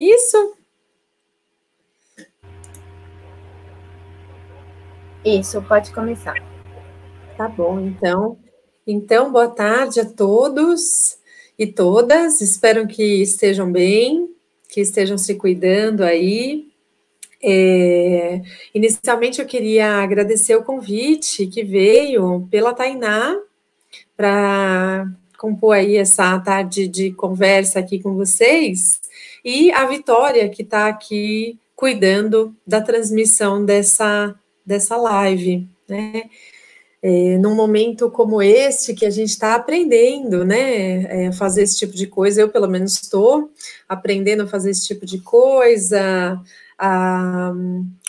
Isso? Isso, pode começar. Tá bom, então. Então, boa tarde a todos e todas. Espero que estejam bem, que estejam se cuidando aí. Inicialmente, eu queria agradecer o convite que veio pela Tainá para compor aí essa tarde de conversa aqui com vocês, e a Vitória, que está aqui cuidando da transmissão dessa live, né? Num momento como este, que a gente está aprendendo, né, fazer esse tipo de coisa, eu pelo menos estou aprendendo a fazer esse tipo de coisa, a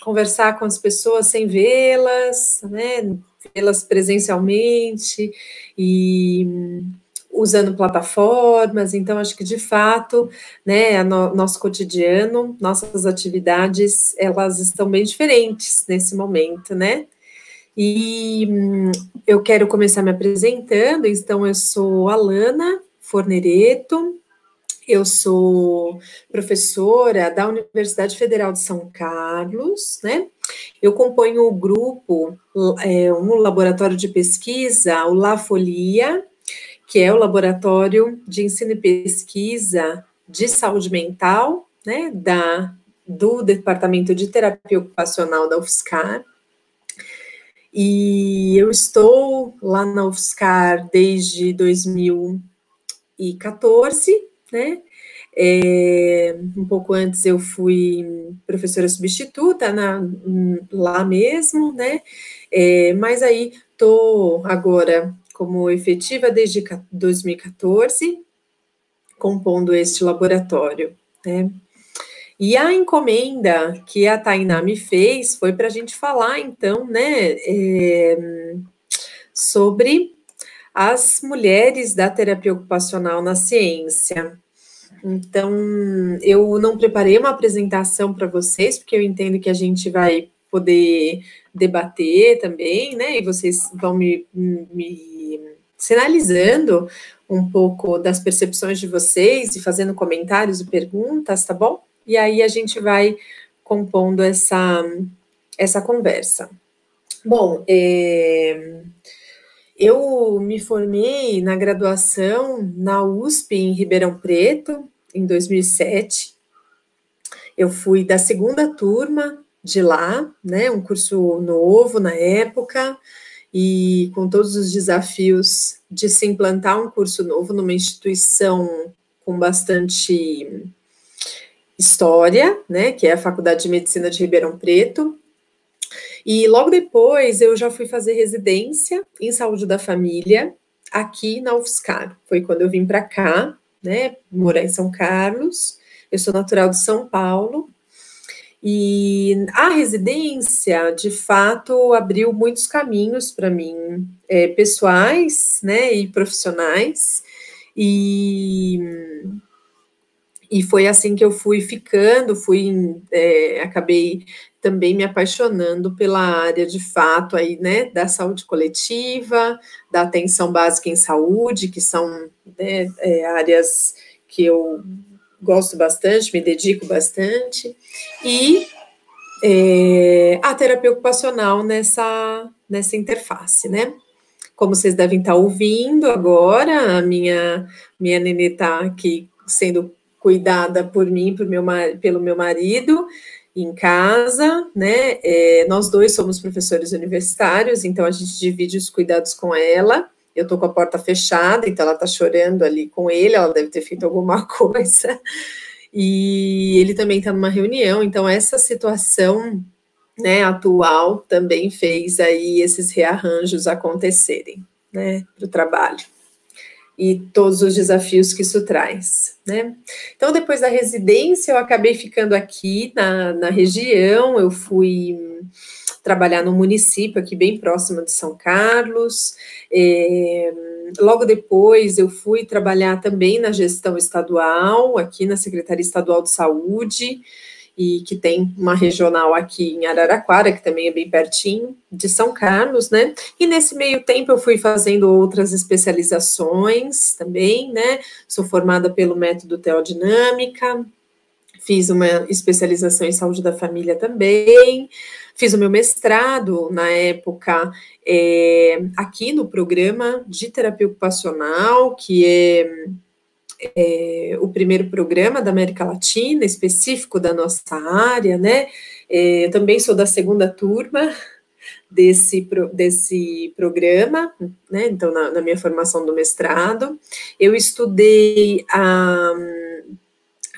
conversar com as pessoas sem vê-las, né, vê-las presencialmente e usando plataformas. Então acho que de fato, né, nosso cotidiano, nossas atividades, elas estão bem diferentes nesse momento, né? E eu quero começar me apresentando. Então, eu sou Alana Fornereto, eu sou professora da Universidade Federal de São Carlos, né? Eu componho o grupo, um laboratório de pesquisa, o La Folia, que é o laboratório de ensino e pesquisa de saúde mental, né? Do Departamento de Terapia Ocupacional da UFSCar. E eu estou lá na UFSCar desde 2014, né? Um pouco antes eu fui professora substituta lá mesmo, né? Mas aí estou agora como efetiva desde 2014, compondo este laboratório, né? E a encomenda que a Tainá me fez foi para a gente falar, então, né, sobre as mulheres da terapia ocupacional na ciência. Então, eu não preparei uma apresentação para vocês, porque eu entendo que a gente vai poder debater também, né, e vocês vão me sinalizando um pouco das percepções de vocês e fazendo comentários e perguntas, tá bom? E aí a gente vai compondo essa conversa. Bom, eu me formei na graduação na USP, em Ribeirão Preto, em 2007. Eu fui da segunda turma de lá, né, um curso novo na época, e com todos os desafios de se implantar um curso novo numa instituição com bastante história, né, que é a Faculdade de Medicina de Ribeirão Preto. E logo depois eu já fui fazer residência em saúde da família aqui na UFSCar. Foi quando eu vim para cá, né, morar em São Carlos. Eu sou natural de São Paulo. E a residência, de fato, abriu muitos caminhos para mim, pessoais, né, e profissionais. E foi assim que eu fui ficando, acabei também me apaixonando pela área de fato aí, né, da saúde coletiva, da atenção básica em saúde, que são, né, áreas que eu gosto bastante, me dedico bastante, e a terapia ocupacional nessa interface, né? Como vocês devem estar ouvindo agora, a minha nenê está aqui sendo cuidada por mim, pelo meu marido, em casa, né? Nós dois somos professores universitários, então a gente divide os cuidados com ela. Eu estou com a porta fechada, então ela está chorando ali com ele, ela deve ter feito alguma coisa. E ele também está numa reunião, então essa situação, né, atual também fez aí esses rearranjos acontecerem, né, para o trabalho e todos os desafios que isso traz, né. Então, depois da residência, eu acabei ficando aqui na região, eu fui trabalhar no município aqui bem próximo de São Carlos. Logo depois eu fui trabalhar também na gestão estadual, aqui na Secretaria Estadual de Saúde, e que tem uma regional aqui em Araraquara, que também é bem pertinho de São Carlos, né? E nesse meio tempo eu fui fazendo outras especializações também, né? Sou formada pelo método Teodinâmica, fiz uma especialização em saúde da família também, fiz o meu mestrado, na época, aqui no programa de terapia ocupacional, que é o primeiro programa da América Latina, específico da nossa área, né? Eu também sou da segunda turma desse programa, né? Então, na minha formação do mestrado, eu estudei a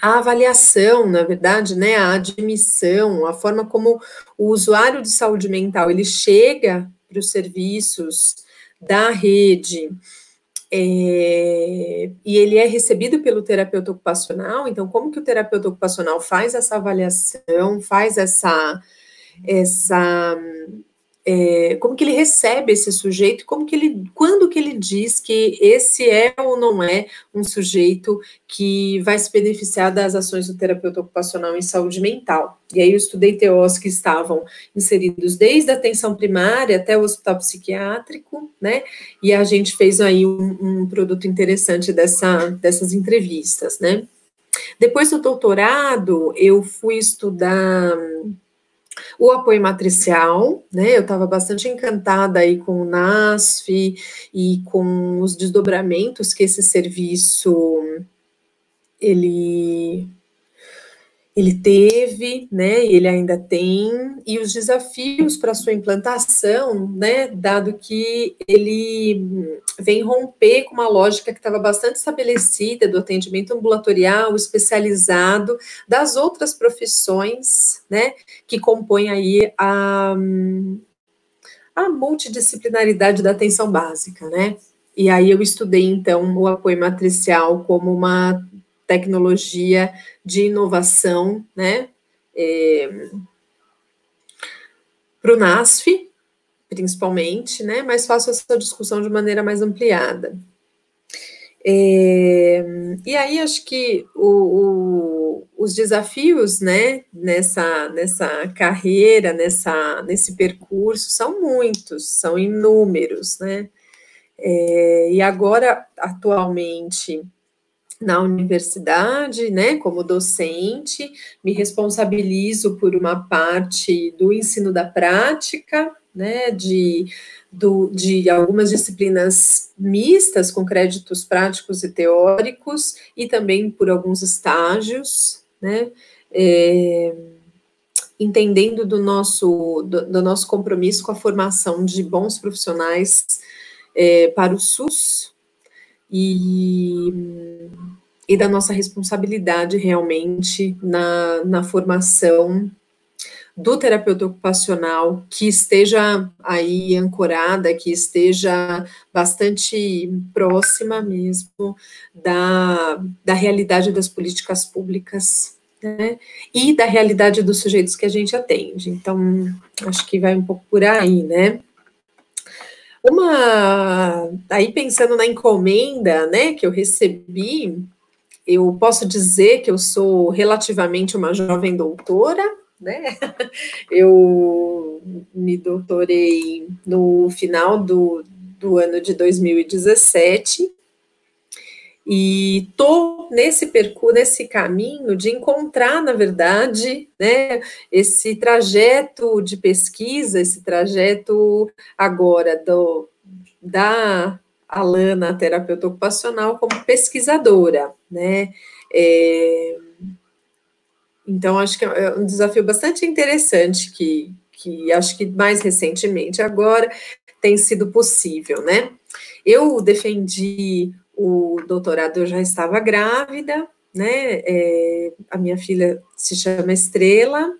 avaliação, na verdade, né, a admissão, a forma como o usuário de saúde mental ele chega para os serviços da rede e ele é recebido pelo terapeuta ocupacional. Então, como que o terapeuta ocupacional faz essa avaliação, faz como que ele recebe esse sujeito, quando que ele diz que esse é ou não é um sujeito que vai se beneficiar das ações do terapeuta ocupacional em saúde mental. E aí eu estudei TOs que estavam inseridos desde a atenção primária até o hospital psiquiátrico, né, e a gente fez aí um produto interessante dessas entrevistas, né. Depois do doutorado, eu fui estudar o apoio matricial, né, eu estava bastante encantada aí com o NASF e com os desdobramentos que esse serviço, ele teve, né, e ele ainda tem, e os desafios para sua implantação, né, dado que ele vem romper com uma lógica que estava bastante estabelecida do atendimento ambulatorial, especializado, das outras profissões, né, que compõem aí a multidisciplinaridade da atenção básica, né, e aí eu estudei, então, o apoio matricial como uma tecnologia de inovação, né, para o NASF, principalmente, né, mas faço essa discussão de maneira mais ampliada. E aí, acho que os desafios, né, nessa carreira, nesse percurso, são muitos, são inúmeros, né, e agora, atualmente, na universidade, né, como docente, me responsabilizo por uma parte do ensino da prática, né, de algumas disciplinas mistas, com créditos práticos e teóricos, e também por alguns estágios, né, entendendo do nosso compromisso com a formação de bons profissionais para o SUS, e da nossa responsabilidade realmente na formação do terapeuta ocupacional, que esteja aí ancorada, que esteja bastante próxima mesmo da realidade das políticas públicas, né, e da realidade dos sujeitos que a gente atende. Então, acho que vai um pouco por aí, né. Aí pensando na encomenda, né, que eu recebi, eu posso dizer que eu sou relativamente uma jovem doutora, né, eu me doutorei no final do ano de 2017, e estou nesse caminho de encontrar, na verdade, né, esse trajeto de pesquisa, esse trajeto agora da Alana, terapeuta ocupacional, como pesquisadora, né, então acho que é um desafio bastante interessante que acho que mais recentemente agora tem sido possível, né. Eu defendi o doutorado, eu já estava grávida, né, a minha filha se chama Estrela,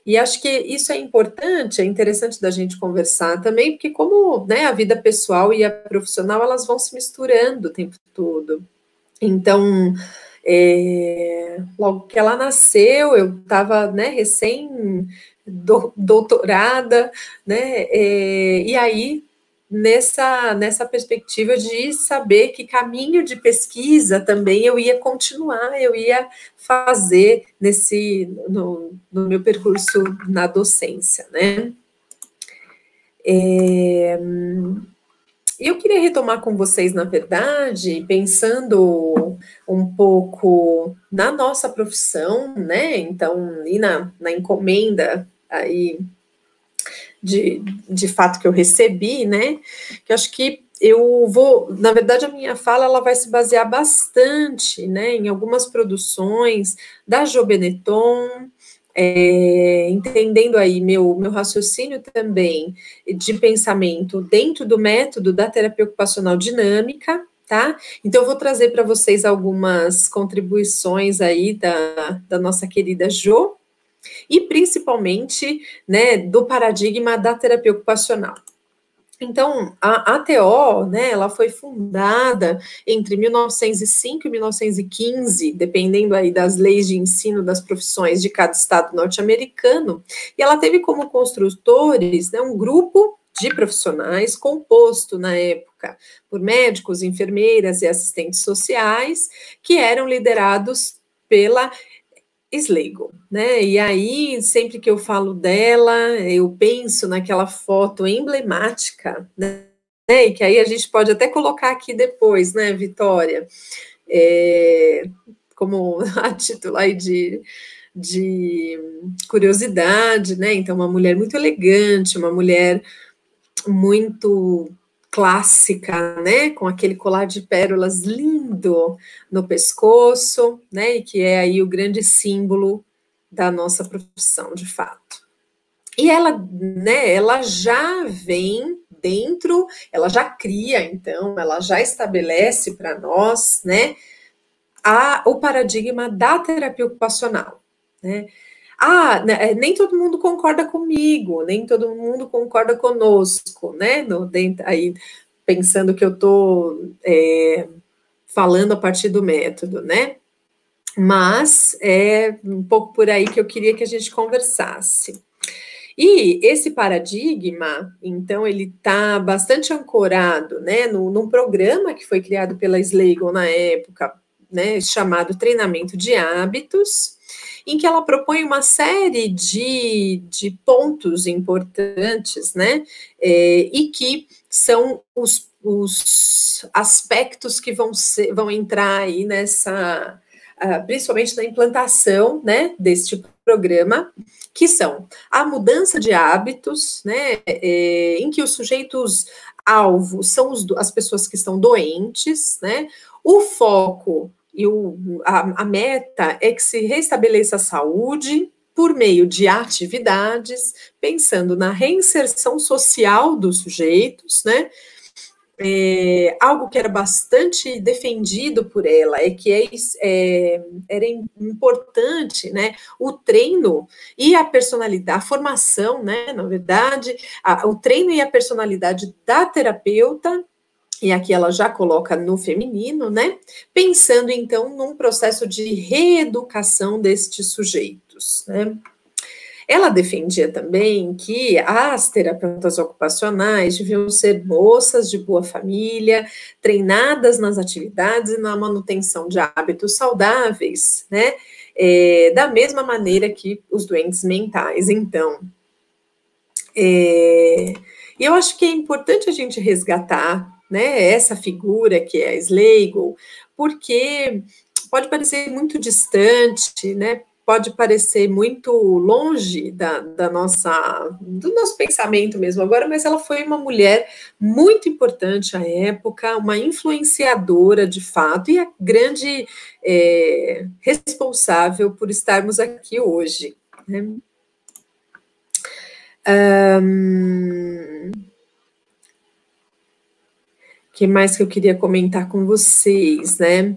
e acho que isso é importante, é interessante da gente conversar também, porque como, né, a vida pessoal e a profissional, elas vão se misturando o tempo todo. Então, logo que ela nasceu, eu estava, né, doutorada, né, e aí, nessa perspectiva de saber que caminho de pesquisa também eu ia continuar, eu ia fazer no meu percurso na docência, né. E eu queria retomar com vocês, na verdade, pensando um pouco na nossa profissão, né? Então, e na encomenda aí de fato que eu recebi, né? Que eu acho que eu vou, na verdade, a minha fala ela vai se basear bastante, né, em algumas produções da Jo Benetton, entendendo aí meu raciocínio também de pensamento dentro do método da terapia ocupacional dinâmica, tá? Então, eu vou trazer para vocês algumas contribuições aí da nossa querida Jo, e principalmente, né, do paradigma da terapia ocupacional. Então, a ATO, né, ela foi fundada entre 1905 e 1915, dependendo aí das leis de ensino das profissões de cada estado norte-americano, e ela teve como construtores, né, um grupo de profissionais composto, na época, por médicos, enfermeiras e assistentes sociais, que eram liderados pela Sligo, né? E aí, sempre que eu falo dela, eu penso naquela foto emblemática, né? E que aí a gente pode até colocar aqui depois, né, Vitória? Como a título aí de curiosidade, né? Então, uma mulher muito elegante, uma mulher muito clássica, né, com aquele colar de pérolas lindo no pescoço, né, e que é aí o grande símbolo da nossa profissão, de fato. E ela, né, ela já vem dentro, ela já cria, então, ela já estabelece para nós, né, o paradigma da terapia ocupacional, né. Nem todo mundo concorda comigo, nem todo mundo concorda conosco, né? Aí, pensando que eu estou falando a partir do método, né? Mas é um pouco por aí que eu queria que a gente conversasse. E esse paradigma, então, ele está bastante ancorado, né, num programa que foi criado pela Sligo na época, né, chamado Treinamento de Hábitos, em que ela propõe uma série de pontos importantes, né, e que são os aspectos que vão entrar aí nessa, principalmente na implantação, né, deste programa, que são a mudança de hábitos, né, em que os sujeitos alvos são as pessoas que estão doentes, né, o foco e a meta é que se restabeleça a saúde por meio de atividades, pensando na reinserção social dos sujeitos, né? Algo que era bastante defendido por ela era importante, né, o treino e a personalidade, a formação, né, na verdade, o treino e a personalidade da terapeuta, e aqui ela já coloca no feminino, né, pensando então num processo de reeducação destes sujeitos, né. Ela defendia também que as terapeutas ocupacionais deviam ser moças de boa família, treinadas nas atividades e na manutenção de hábitos saudáveis, né? Da mesma maneira que os doentes mentais. Então, e eu acho que é importante a gente resgatar, né, essa figura que é a Sligo, porque pode parecer muito distante, né? Pode parecer muito longe do nosso pensamento mesmo agora, mas ela foi uma mulher muito importante à época, uma influenciadora de fato, e a grande responsável por estarmos aqui hoje, né? Que mais que eu queria comentar com vocês, né?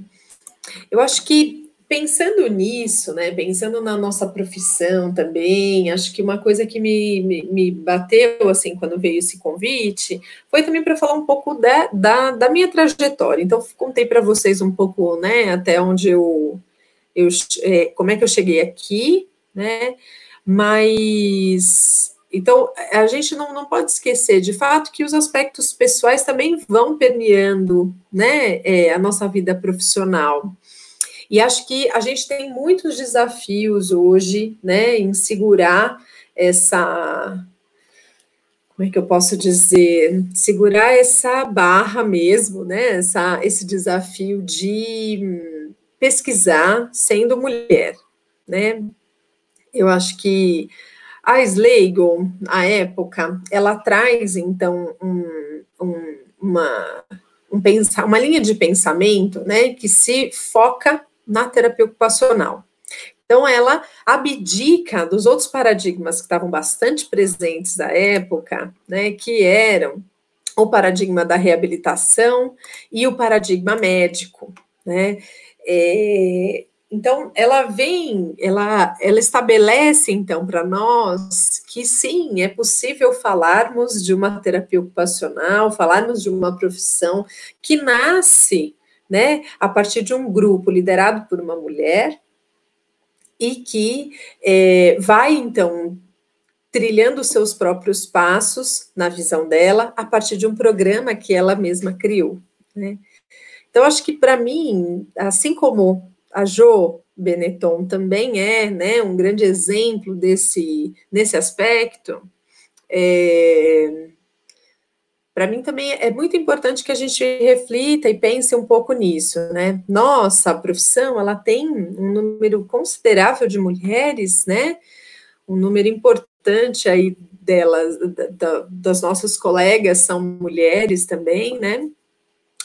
Eu acho que pensando nisso, né, pensando na nossa profissão também, acho que uma coisa que me bateu, assim, quando veio esse convite, foi também para falar um pouco da minha trajetória. Então, contei para vocês um pouco, né, até onde como é que eu cheguei aqui, né, mas... Então, a gente não pode esquecer, de fato, que os aspectos pessoais também vão permeando, né, a nossa vida profissional. E acho que a gente tem muitos desafios hoje, né, em segurar como é que eu posso dizer, segurar essa barra mesmo, né? Esse desafio de pesquisar sendo mulher, né? Eu acho que a Sleigo, à época, ela traz, então, uma linha de pensamento, né, que se foca na terapia ocupacional. Então, ela abdica dos outros paradigmas que estavam bastante presentes à época, né, que eram o paradigma da reabilitação e o paradigma médico, né? Então, ela estabelece, então, para nós que sim, é possível falarmos de uma terapia ocupacional, falarmos de uma profissão que nasce, né, a partir de um grupo liderado por uma mulher e que vai, então, trilhando os seus próprios passos na visão dela, a partir de um programa que ela mesma criou, né? Então, acho que para mim, assim como a Jo Benetton também é, né, um grande exemplo nesse aspecto, para mim também é muito importante que a gente reflita e pense um pouco nisso, né? Nossa, a profissão, ela tem um número considerável de mulheres, né? Um número importante aí delas, das nossas colegas são mulheres também, né?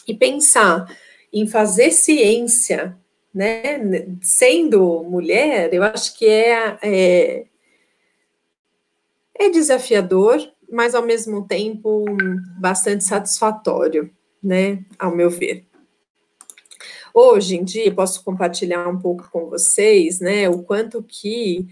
E pensar em fazer ciência, né? Sendo mulher, eu acho que é desafiador, mas ao mesmo tempo bastante satisfatório, né? Ao meu ver. Hoje em dia, posso compartilhar um pouco com vocês, né? O quanto que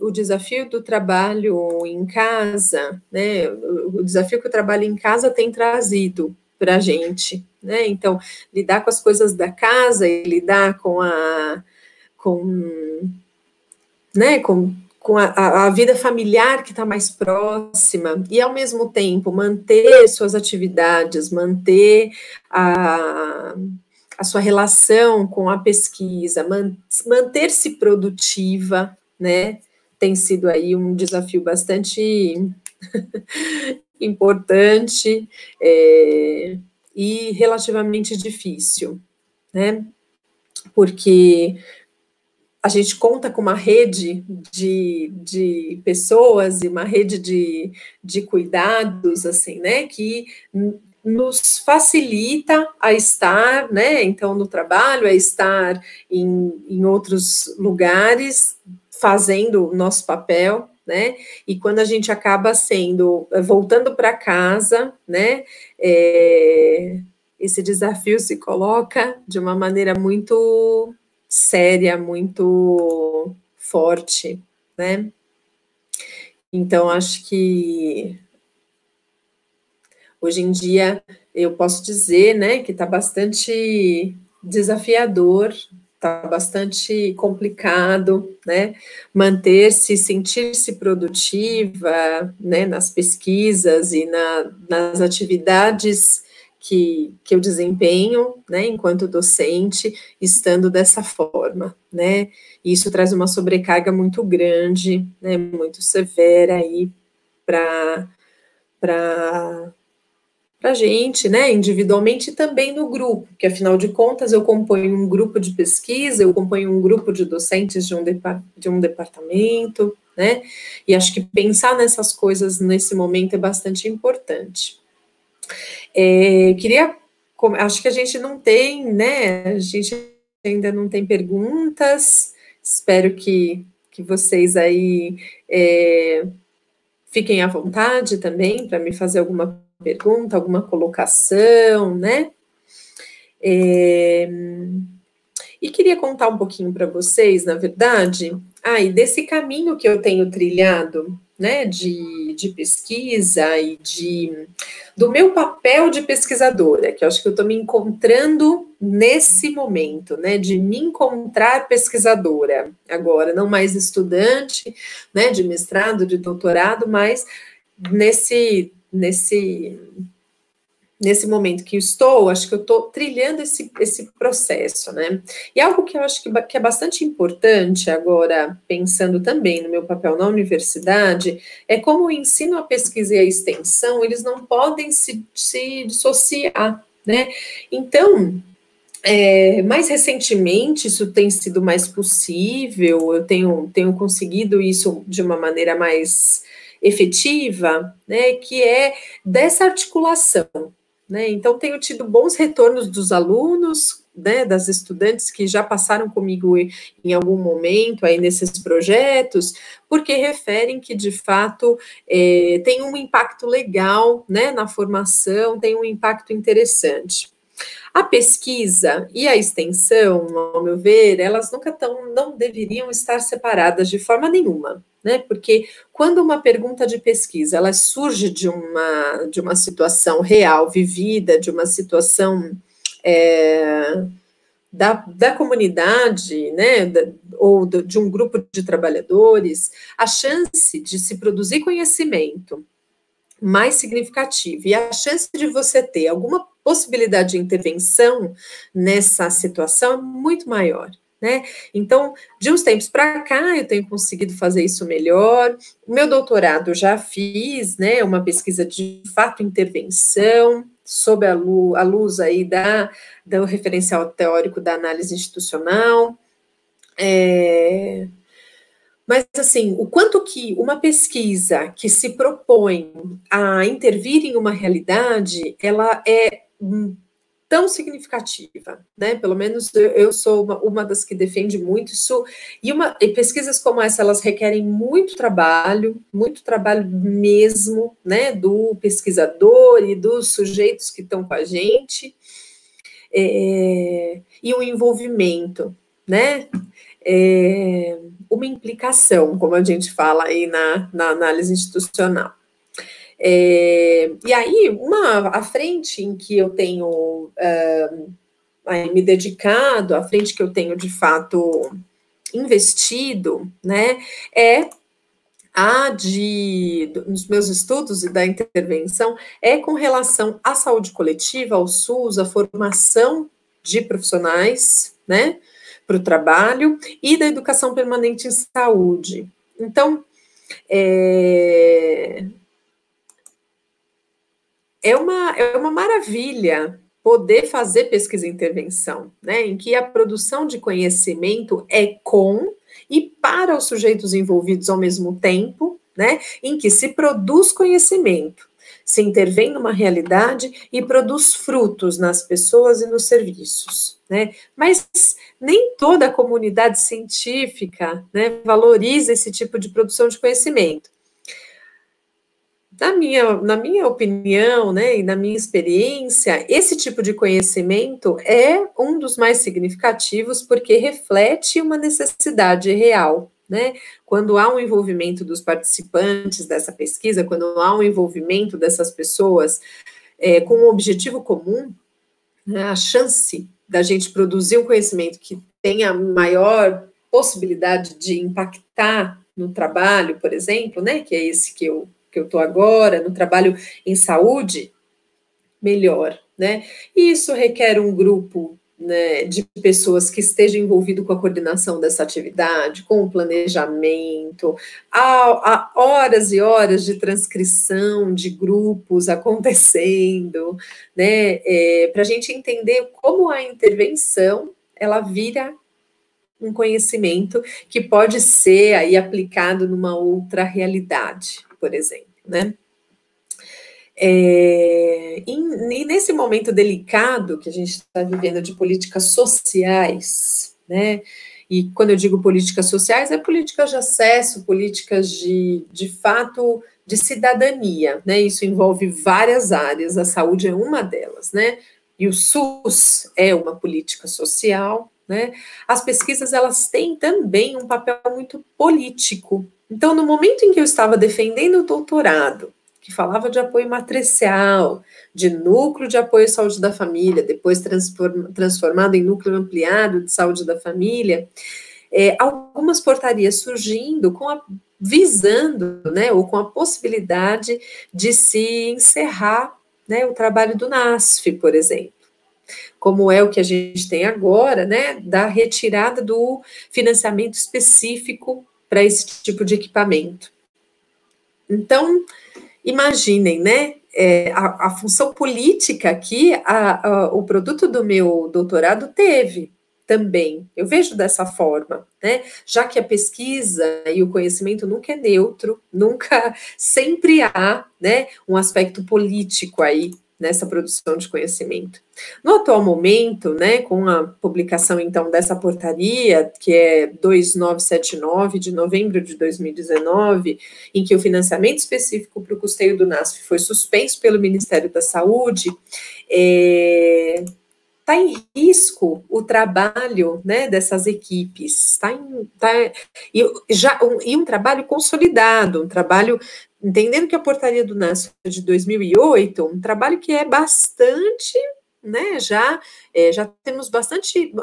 o desafio do trabalho em casa, né? O desafio que o trabalho em casa tem trazido para a gente, né? Então, lidar com as coisas da casa e lidar com a vida familiar que está mais próxima, e ao mesmo tempo manter suas atividades, manter a sua relação com a pesquisa, manter-se produtiva, né? Tem sido aí um desafio bastante importante e relativamente difícil, né? Porque a gente conta com uma rede de pessoas e uma rede de cuidados, assim, né, que nos facilita a estar, né, então, no trabalho, a estar em outros lugares, fazendo o nosso papel, né, e quando a gente acaba voltando para casa, né, esse desafio se coloca de uma maneira muito séria, muito forte, né? Então, acho que hoje em dia eu posso dizer, né, que está bastante desafiador, está bastante complicado, né, manter-se, sentir-se produtiva, né, nas pesquisas e nas atividades que eu desempenho, né, enquanto docente, estando dessa forma, né, e isso traz uma sobrecarga muito grande, né, muito severa aí para a gente, né, individualmente e também no grupo, que afinal de contas eu componho um grupo de pesquisa, eu componho um grupo de docentes de um departamento, né, e acho que pensar nessas coisas nesse momento é bastante importante. Acho que a gente não tem, né, a gente ainda não tem perguntas, espero que vocês aí fiquem à vontade também para me fazer alguma pergunta, alguma colocação, né? E queria contar um pouquinho para vocês, na verdade, e desse caminho que eu tenho trilhado, né, de pesquisa e do meu papel de pesquisadora, que eu acho que eu estou me encontrando nesse momento, né, de me encontrar pesquisadora, agora, não mais estudante, né, de mestrado, de doutorado, mas nesse nesse momento que eu estou, acho que eu estou trilhando esse processo, né? E algo que eu acho que é bastante importante agora, pensando também no meu papel na universidade, é como o ensino, a pesquisa e a extensão, eles não podem se dissociar, né? Então, mais recentemente, isso tem sido mais possível, eu tenho conseguido isso de uma maneira mais efetiva, né, que é dessa articulação, né? Então, tenho tido bons retornos dos alunos, né, das estudantes que já passaram comigo em algum momento aí nesses projetos, porque referem que, de fato, tem um impacto legal, né, na formação, tem um impacto interessante. A pesquisa e a extensão, ao meu ver, elas não deveriam estar separadas de forma nenhuma, né? Porque quando uma pergunta de pesquisa ela surge de uma situação real, vivida, de uma situação da comunidade, né, ou de um grupo de trabalhadores, a chance de se produzir conhecimento mais significativo e a chance de você ter alguma possibilidade de intervenção nessa situação é muito maior, né? Então, de uns tempos para cá, eu tenho conseguido fazer isso melhor. O meu doutorado eu já fiz, né, uma pesquisa de fato intervenção sob a luz aí do referencial teórico da análise institucional. Mas, assim, o quanto que uma pesquisa que se propõe a intervir em uma realidade, ela é tão significativa, né? Pelo menos eu sou uma das que defende muito isso, e pesquisas como essa, elas requerem muito trabalho mesmo, né? Do pesquisador e dos sujeitos que estão com a gente, e o envolvimento, né? Uma implicação, como a gente fala aí na análise institucional. E aí, a frente em que eu tenho me dedicado, a frente que eu tenho, de fato, investido, né, nos meus estudos e da intervenção, com relação à saúde coletiva, ao SUS, à formação de profissionais, né, para o trabalho, e da educação permanente em saúde. Então, é uma maravilha poder fazer pesquisa e intervenção, né, em que a produção de conhecimento é com e para os sujeitos envolvidos ao mesmo tempo, né, em que se produz conhecimento, se intervém numa realidade e produz frutos nas pessoas e nos serviços, né? Mas nem toda a comunidade científica, né, valoriza esse tipo de produção de conhecimento. Na minha opinião, né, e na minha experiência, esse tipo de conhecimento é um dos mais significativos porque reflete uma necessidade real, né? Quando há um envolvimento dos participantes dessa pesquisa, quando há um envolvimento dessas pessoas com um objetivo comum, né, a chance da gente produzir um conhecimento que tenha maior possibilidade de impactar no trabalho, por exemplo, né, que é esse que eu estou agora, no trabalho em saúde, melhor, né? E isso requer um grupo, né, de pessoas que estejam envolvido com a coordenação dessa atividade, com o planejamento, há horas e horas de transcrição de grupos acontecendo, né, para a gente entender como a intervenção, ela vira um conhecimento que pode ser aí aplicado numa outra realidade, por exemplo, né? E nesse momento delicado que a gente está vivendo de políticas sociais, né? E quando eu digo políticas sociais, é políticas de acesso, políticas de fato de cidadania, né? Isso envolve várias áreas, a saúde é uma delas, né? E o SUS é uma política social, né? As pesquisas, elas têm também um papel muito político. Então, no momento em que eu estava defendendo o doutorado, que falava de apoio matricial, de núcleo de apoio à saúde da família, depois transformado em núcleo ampliado de saúde da família, algumas portarias surgindo visando, né, ou com a possibilidade de se encerrar né, o trabalho do NASF, por exemplo, como é o que a gente tem agora, né, da retirada do financiamento específico para esse tipo de equipamento. Então, imaginem, né, a função política que o produto do meu doutorado teve também. Eu vejo dessa forma, né, já que a pesquisa e o conhecimento nunca é neutro, nunca, sempre há, né, um aspecto político aí nessa produção de conhecimento. No atual momento, né, com a publicação, então, dessa portaria, que é 2979, de novembro de 2019, em que o financiamento específico para o custeio do NASF foi suspenso pelo Ministério da Saúde, está em risco o trabalho, né, dessas equipes, e um trabalho consolidado, um trabalho, entendendo que a portaria do NASF é de 2008, um trabalho que é bastante, né, já temos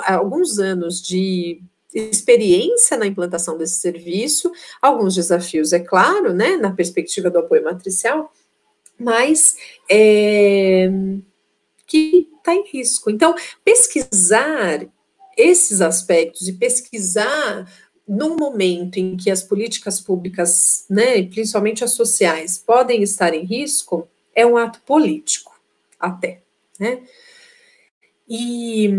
alguns anos de experiência na implantação desse serviço, alguns desafios, é claro, né, na perspectiva do apoio matricial, mas que está em risco. Então, pesquisar esses aspectos e pesquisar num momento em que as políticas públicas, né, principalmente as sociais, podem estar em risco, é um ato político, até, né? E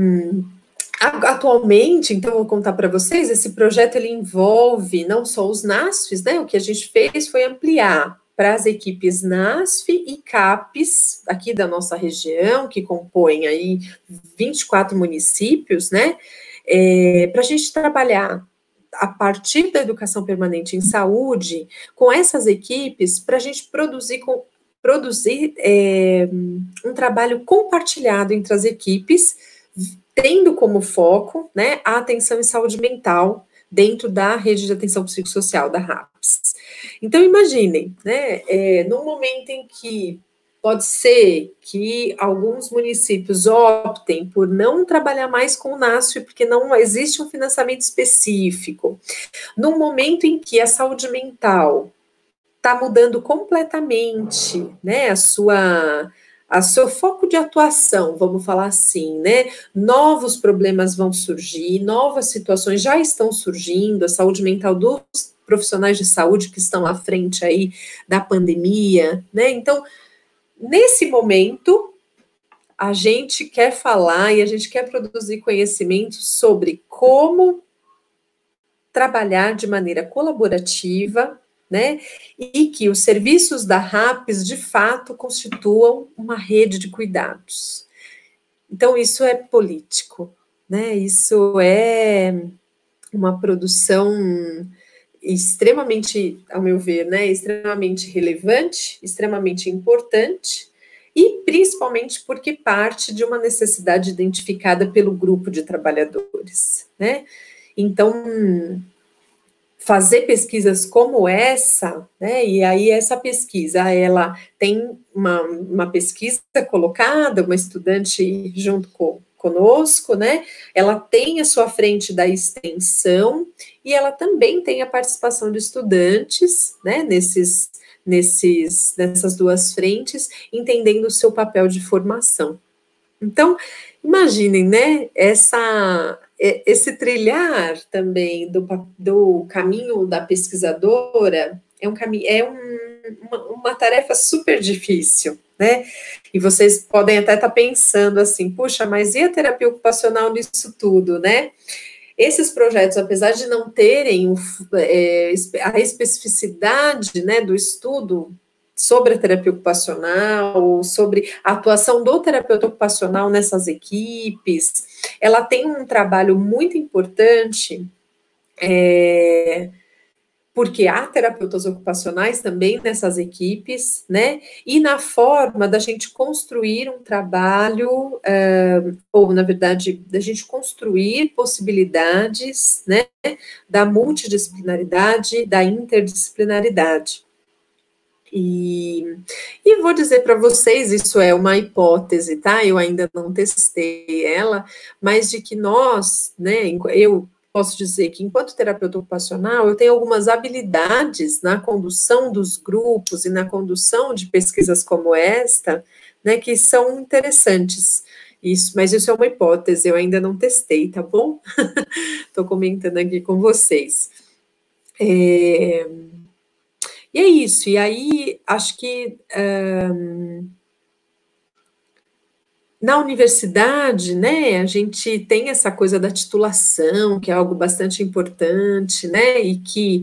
atualmente, então, vou contar para vocês, esse projeto ele envolve não só os NASFs, né? O que a gente fez foi ampliar para as equipes NASF e CAPES, aqui da nossa região, que compõem aí 24 municípios, né? Para a gente trabalhar a partir da educação permanente em saúde, com essas equipes, para a gente produzir um trabalho compartilhado entre as equipes, tendo como foco, né, a atenção em saúde mental dentro da rede de atenção psicossocial da RAPS. Então, imaginem, né, no momento em que pode ser que alguns municípios optem por não trabalhar mais com o NASF, porque não existe um financiamento específico, no momento em que a saúde mental está mudando completamente, né, a seu foco de atuação, vamos falar assim, né? Novos problemas vão surgir, novas situações já estão surgindo, a saúde mental dos profissionais de saúde que estão à frente aí da pandemia, né? Então, nesse momento, a gente quer falar e a gente quer produzir conhecimento sobre como trabalhar de maneira colaborativa, né, e que os serviços da RAPS, de fato, constituam uma rede de cuidados. Então, isso é político, né, isso é uma produção extremamente, ao meu ver, né, extremamente relevante, extremamente importante, e principalmente porque parte de uma necessidade identificada pelo grupo de trabalhadores, né. Então, fazer pesquisas como essa, né, e aí essa pesquisa, ela tem uma pesquisa colocada, uma estudante junto conosco, né, ela tem a sua frente da extensão, e ela também tem a participação de estudantes, né, nessas duas frentes, entendendo o seu papel de formação. Então, imaginem, né, esse trilhar também do caminho da pesquisadora uma tarefa super difícil, né? E vocês podem até estar pensando assim, puxa, mas e a terapia ocupacional nisso tudo, né? Esses projetos, apesar de não terem a especificidade, né, do estudo sobre a terapia ocupacional, sobre a atuação do terapeuta ocupacional nessas equipes, ela tem um trabalho muito importante, porque há terapeutas ocupacionais também nessas equipes, né, e na forma da gente construir um trabalho, ou, na verdade, da gente construir possibilidades, né, da multidisciplinaridade, da interdisciplinaridade. E vou dizer para vocês, isso é uma hipótese, tá? Eu ainda não testei ela, mas de que nós, né, eu posso dizer que enquanto terapeuta ocupacional, eu tenho algumas habilidades na condução dos grupos e na condução de pesquisas como esta, né, que são interessantes. Isso, mas isso é uma hipótese, eu ainda não testei, tá bom? Estou comentando aqui com vocês. E é isso, e aí acho que na universidade, né, a gente tem essa coisa da titulação, que é algo bastante importante, né, e que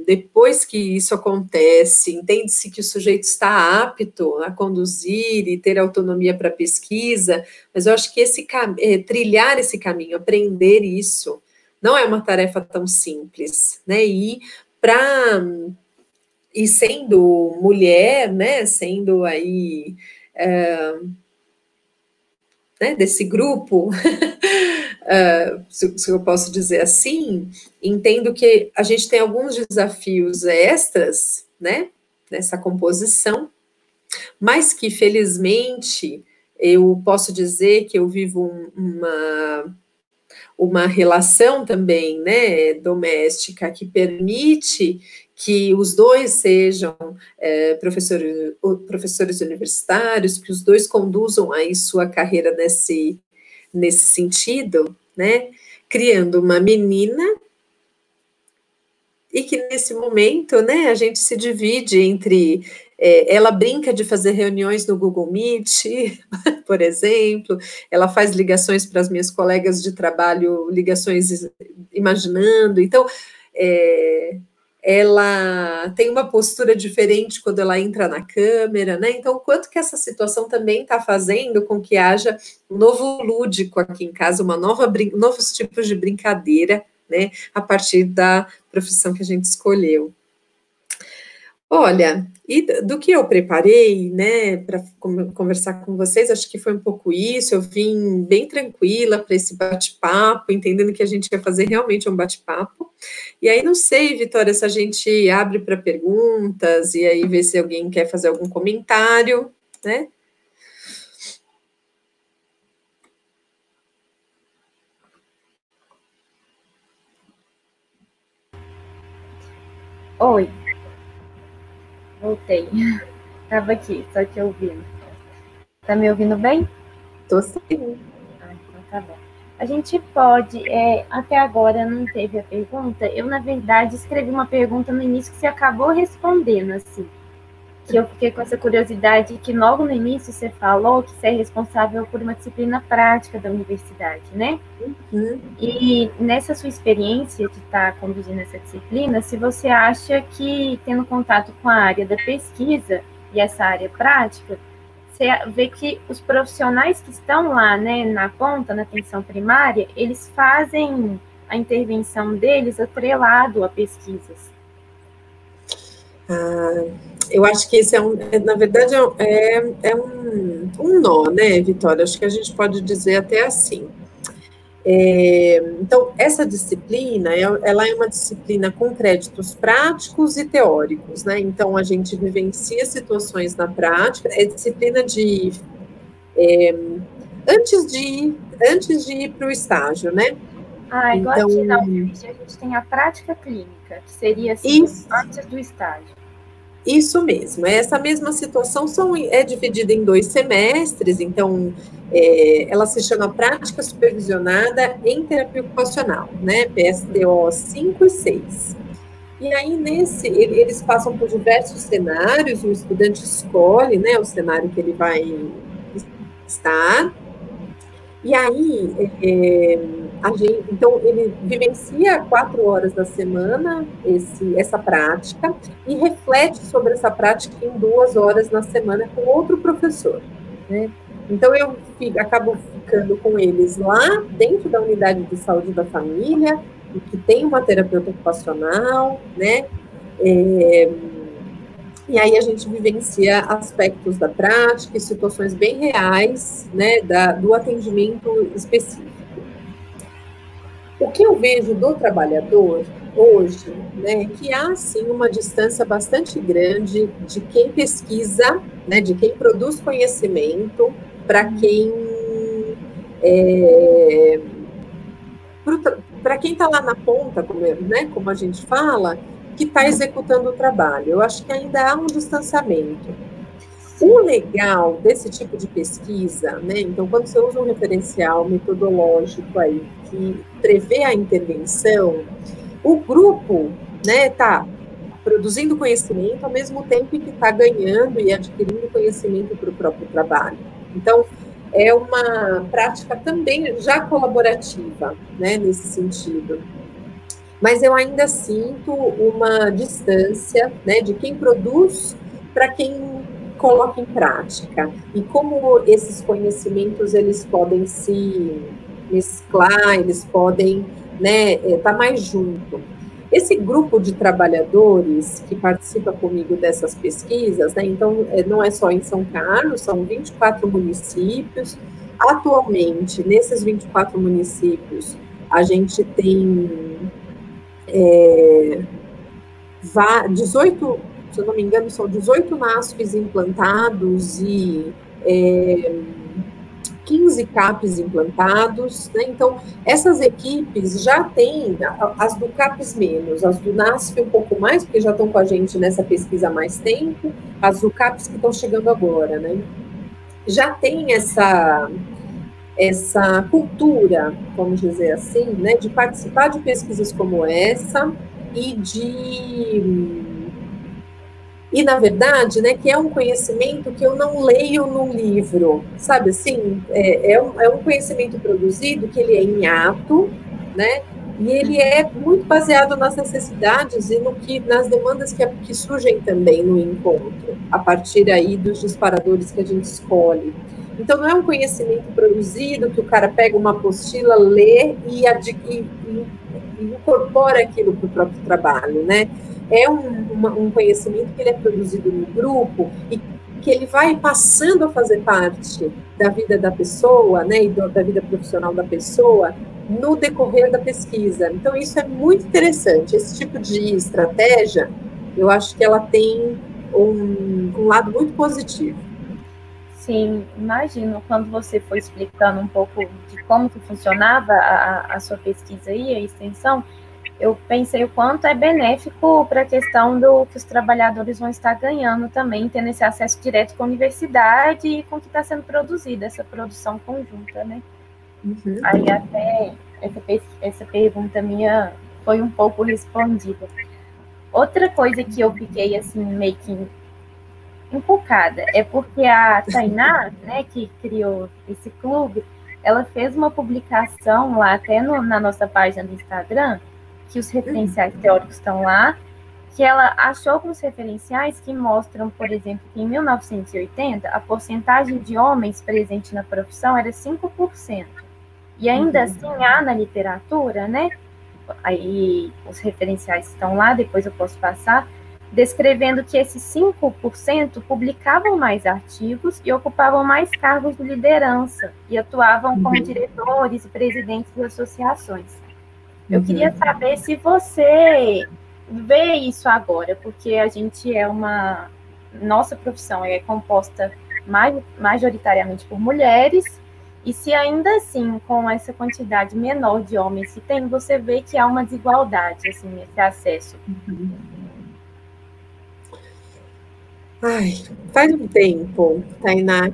depois que isso acontece, entende-se que o sujeito está apto a conduzir e ter autonomia para pesquisa, mas eu acho que trilhar esse caminho, aprender isso, não é uma tarefa tão simples, né, e sendo mulher, né, sendo aí né, desse grupo, se eu posso dizer assim, entendo que a gente tem alguns desafios extras, né, nessa composição, mas que, felizmente, eu posso dizer que eu vivo uma relação também, né, doméstica, que permite que os dois sejam professores universitários, que os dois conduzam aí sua carreira nesse sentido, né, criando uma menina, e que nesse momento, né, a gente se divide entre, ela brinca de fazer reuniões no Google Meet, por exemplo, ela faz ligações para as minhas colegas de trabalho, ligações imaginando, então, ela tem uma postura diferente quando ela entra na câmera, né? Então, o quanto que essa situação também está fazendo com que haja um novo lúdico aqui em casa, novos tipos de brincadeira, né? A partir da profissão que a gente escolheu. Olha, e do que eu preparei, né, para conversar com vocês, acho que foi um pouco isso, eu vim bem tranquila para esse bate-papo, entendendo que a gente ia fazer realmente um bate-papo, e aí não sei, Vitória, se a gente abre para perguntas, e aí ver se alguém quer fazer algum comentário, né? Oi, voltei. Estava aqui, só te ouvindo. Tá me ouvindo bem? Tô sim. Então tá bom. A gente pode, até agora não teve a pergunta, eu, na verdade, escrevi uma pergunta no início que você acabou respondendo, assim, que eu fiquei com essa curiosidade, que logo no início você falou que você é responsável por uma disciplina prática da universidade, né? Uhum. E nessa sua experiência de estar conduzindo essa disciplina, se você acha que, tendo contato com a área da pesquisa e essa área prática, você vê que os profissionais que estão lá, né, na ponta, na atenção primária, eles fazem a intervenção deles atrelado a pesquisas. Eu acho que esse na verdade, um nó, né, Vitória? Acho que a gente pode dizer até assim. Então, essa disciplina, ela é uma disciplina com créditos práticos e teóricos, né? Então, a gente vivencia situações na prática, é disciplina de... antes de ir para o estágio, né? Igual então, aqui na UFRJ, a gente tem a prática clínica, que seria assim, antes do estágio. Isso mesmo, essa mesma situação é dividida em 2 semestres, então, ela se chama Prática Supervisionada em Terapia Ocupacional, né, PSTO 5 e 6. E aí, eles passam por diversos cenários, o estudante escolhe, né, o cenário que ele vai estar, e aí, então, ele vivencia 4 horas da semana essa prática e reflete sobre essa prática em 2 horas na semana com outro professor, né? Então, eu acabo ficando com eles lá dentro da unidade de saúde da família, que tem uma terapeuta ocupacional, né? E aí a gente vivencia aspectos da prática e situações bem reais, né, do atendimento específico. O que eu vejo do trabalhador hoje, né, que há, sim, uma distância bastante grande de quem pesquisa, né, de quem produz conhecimento, para quem está lá na ponta, como a gente fala, que está executando o trabalho. Eu acho que ainda há um distanciamento. O legal desse tipo de pesquisa, né? Então, quando você usa um referencial metodológico aí que prevê a intervenção, o grupo, né, tá produzindo conhecimento ao mesmo tempo que está ganhando e adquirindo conhecimento para o próprio trabalho. Então, é uma prática também já colaborativa, né, nesse sentido. Mas eu ainda sinto uma distância, né, de quem produz para quem coloca em prática. E como esses conhecimentos, eles podem se mesclar, eles podem, né, estar mais junto. Esse grupo de trabalhadores que participa comigo dessas pesquisas, né, então, não é só em São Carlos, são 24 municípios. Atualmente, nesses 24 municípios, a gente tem 18, se eu não me engano, são 18 NASFs implantados e 15 CAPs implantados, né? Então, essas equipes já têm, as do CAPs menos, as do NASF um pouco mais, porque já estão com a gente nessa pesquisa há mais tempo, as do CAPs que estão chegando agora, né? Já tem essa cultura, vamos dizer assim, né, de participar de pesquisas como essa e na verdade, né, que é um conhecimento que eu não leio num livro, sabe assim, é um conhecimento produzido que ele é em ato, né, e ele é muito baseado nas necessidades e nas demandas que surgem também no encontro, a partir aí dos disparadores que a gente escolhe. Então, não é um conhecimento produzido que o cara pega uma apostila, lê e incorpora aquilo para o próprio trabalho, né? É um conhecimento que ele é produzido no grupo e que ele vai passando a fazer parte da vida da pessoa, né, e da vida profissional da pessoa no decorrer da pesquisa. Então, isso é muito interessante. Esse tipo de estratégia, eu acho que ela tem um lado muito positivo. Sim, imagino, quando você foi explicando um pouco de como que funcionava a sua pesquisa e a extensão, eu pensei o quanto é benéfico para a questão do que os trabalhadores vão estar ganhando também, tendo esse acesso direto com a universidade e com o que está sendo produzido, essa produção conjunta, né? Uhum. Aí até essa pergunta minha foi um pouco respondida. Outra coisa que eu fiquei assim, meio que empolgada é porque a Tainá, né, que criou esse clube, ela fez uma publicação lá até na nossa página do Instagram, que os referenciais teóricos estão lá, que ela achou alguns referenciais que mostram, por exemplo, que em 1980 a porcentagem de homens presente na profissão era 5%. E ainda assim há na literatura, né, aí os referenciais estão lá, depois eu posso passar, descrevendo que esses 5% publicavam mais artigos e ocupavam mais cargos de liderança e atuavam como diretores e presidentes de associações. Eu queria saber se você vê isso agora, porque a gente nossa profissão é composta majoritariamente por mulheres, e se ainda assim, com essa quantidade menor de homens que tem, você vê que há uma desigualdade, assim, nesse acesso. Ai, faz um tempo, Tainá,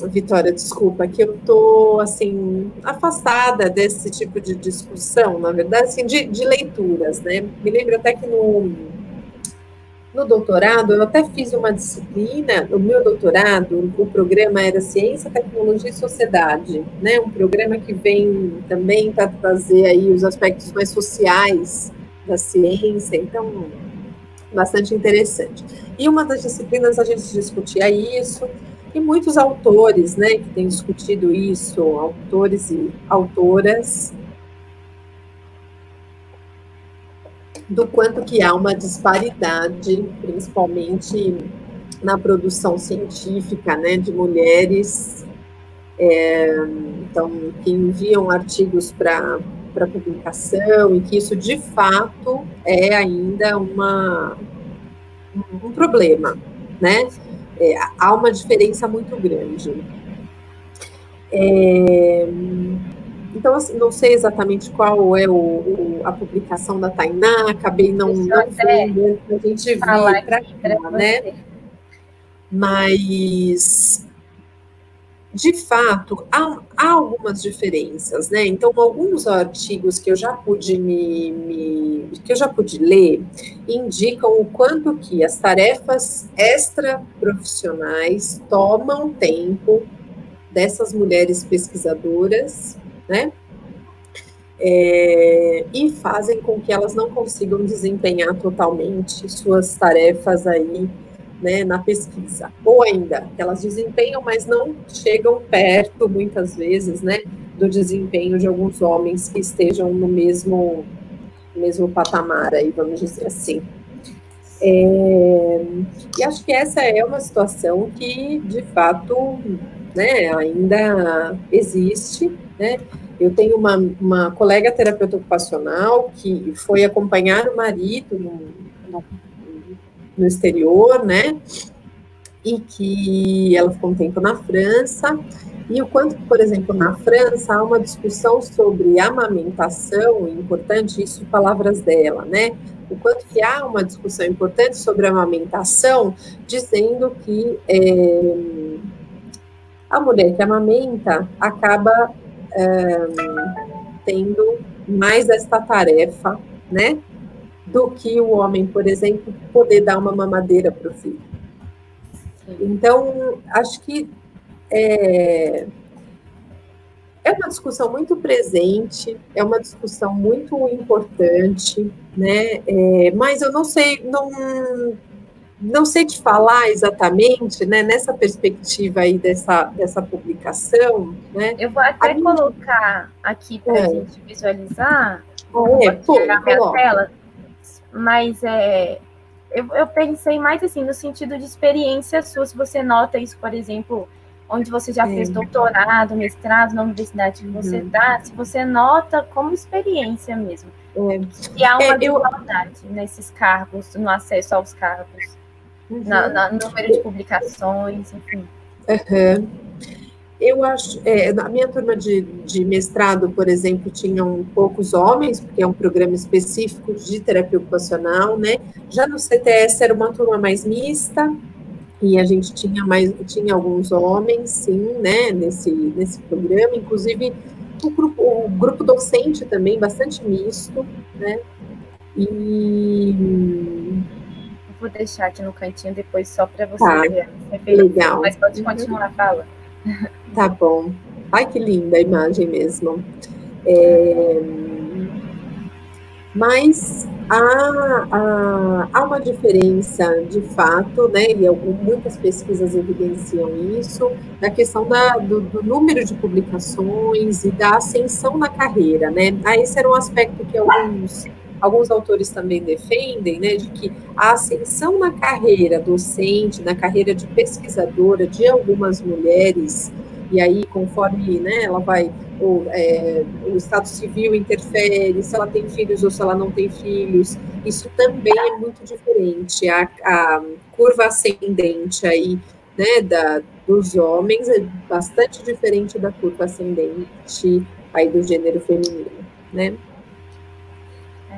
Vitória, desculpa, que eu estou, assim, afastada desse tipo de discussão, na verdade, assim, de leituras, né? Me lembro até que no doutorado, eu até fiz uma disciplina, no meu doutorado, o programa era Ciência, Tecnologia e Sociedade, né? Um programa que vem também para trazer aí os aspectos mais sociais da ciência, então, bastante interessante. E uma das disciplinas a gente discutia isso, e muitos autores, né, que têm discutido isso, autores e autoras, do quanto que há uma disparidade, principalmente na produção científica, né, de mulheres, então, que enviam artigos para publicação, e que isso, de fato, é ainda um problema, né? Há uma diferença muito grande. Então, assim, não sei exatamente qual é a publicação da Tainá, acabei não vendo, a gente vir para cá, né? Mas, de fato, há algumas diferenças, né? Então, alguns artigos que eu já pude ler indicam o quanto que as tarefas extraprofissionais tomam tempo dessas mulheres pesquisadoras, né? E fazem com que elas não consigam desempenhar totalmente suas tarefas aí, né, na pesquisa. Ou ainda, elas desempenham, mas não chegam perto, muitas vezes, né, do desempenho de alguns homens que estejam no mesmo patamar aí, vamos dizer assim. E acho que essa é uma situação que, de fato, né, ainda existe, né? Eu tenho uma colega terapeuta ocupacional que foi acompanhar o marido no exterior, né? E que ela ficou um tempo na França, e o quanto, por exemplo, na França há uma discussão sobre amamentação, importante, isso palavras dela, né? O quanto que há uma discussão importante sobre a amamentação, dizendo que a mulher que amamenta acaba tendo mais esta tarefa, né? Do que o homem, por exemplo, poder dar uma mamadeira para o filho. Então, acho que é uma discussão muito presente, é uma discussão muito importante, né? Mas eu não sei te falar exatamente, né? Nessa perspectiva aí dessa publicação, né? Eu vou até colocar aqui para a gente visualizar. Vou tirar minha tela, mas eu pensei mais assim no sentido de experiência sua, se você nota isso, por exemplo, onde você já fez doutorado, mestrado na universidade que você está, se você nota como experiência mesmo, que há uma desigualdade nesses cargos, no acesso aos cargos, no número de publicações, enfim. Eu acho, na minha turma de mestrado, por exemplo, tinham poucos homens, porque é um programa específico de terapia ocupacional, né? Já no CTS era uma turma mais mista, e a gente tinha alguns homens, sim, né, nesse programa, inclusive o grupo docente também, bastante misto, né? Vou deixar aqui no cantinho depois só para você ver. Legal. Mas pode continuar falando. Tá bom. Ai, que linda a imagem mesmo. Mas há uma diferença, de fato, né, e muitas pesquisas evidenciam isso, da questão do número de publicações e da ascensão na carreira, né? Esse era um aspecto que alguns autores também defendem, né, de que a ascensão na carreira docente, na carreira de pesquisadora de algumas mulheres, e aí, conforme, né, ela vai, o estado civil interfere, se ela tem filhos ou se ela não tem filhos, isso também é muito diferente. A curva ascendente aí, né, dos homens é bastante diferente da curva ascendente aí do gênero feminino, né?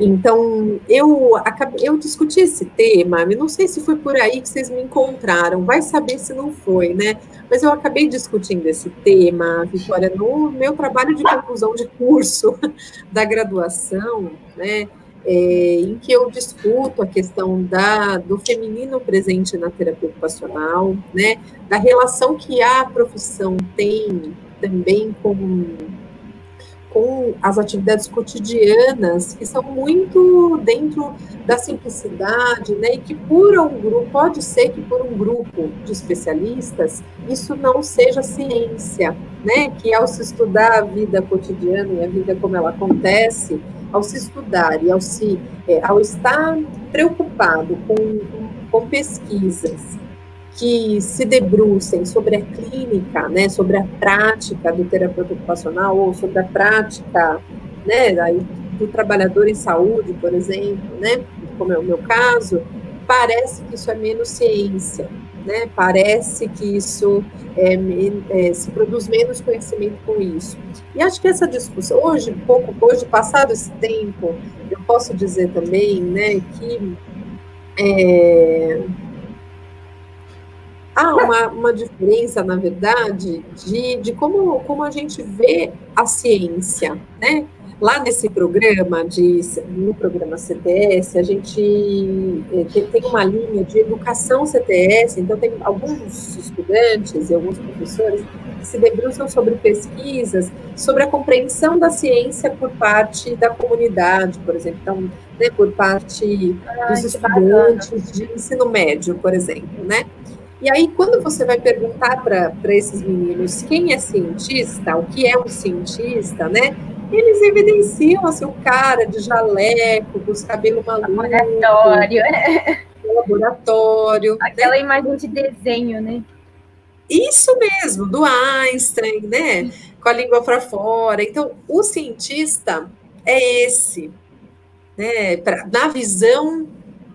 Então, eu discuti esse tema, eu não sei se foi por aí que vocês me encontraram, vai saber se não foi, né? Mas eu acabei discutindo esse tema, Vitória, no meu trabalho de conclusão de curso da graduação, né? Em que eu discuto a questão do feminino presente na terapia ocupacional, né? Da relação que a profissão tem também com as atividades cotidianas, que são muito dentro da simplicidade, né, e que pode ser que por um grupo de especialistas, isso não seja ciência, né, que ao se estudar a vida cotidiana e a vida como ela acontece, ao se estudar e ao estar preocupado com pesquisas que se debrucem sobre a clínica, né, sobre a prática do terapeuta ocupacional, ou sobre a prática, né, do trabalhador em saúde, por exemplo, né, como é o meu caso, parece que isso é menos ciência, né, parece que isso se produz menos conhecimento com isso. E acho que essa discussão, hoje, passado esse tempo, eu posso dizer também, né, que há uma diferença, na verdade, de como a gente vê a ciência, né? Lá nesse programa, no programa CTS, a gente tem uma linha de educação CTS, então tem alguns estudantes e alguns professores que se debruçam sobre pesquisas, sobre a compreensão da ciência por parte da comunidade, por exemplo, então, né, por parte dos estudantes de ensino médio, por exemplo, né? E aí, quando você vai perguntar para esses meninos quem é cientista, o que é um cientista, né? Eles evidenciam assim, o cara de jaleco, com os cabelos malucos. Laboratório. Aquela imagem de desenho, né? Isso mesmo, do Einstein, né? Com a língua para fora. Então, o cientista é esse, né? Na visão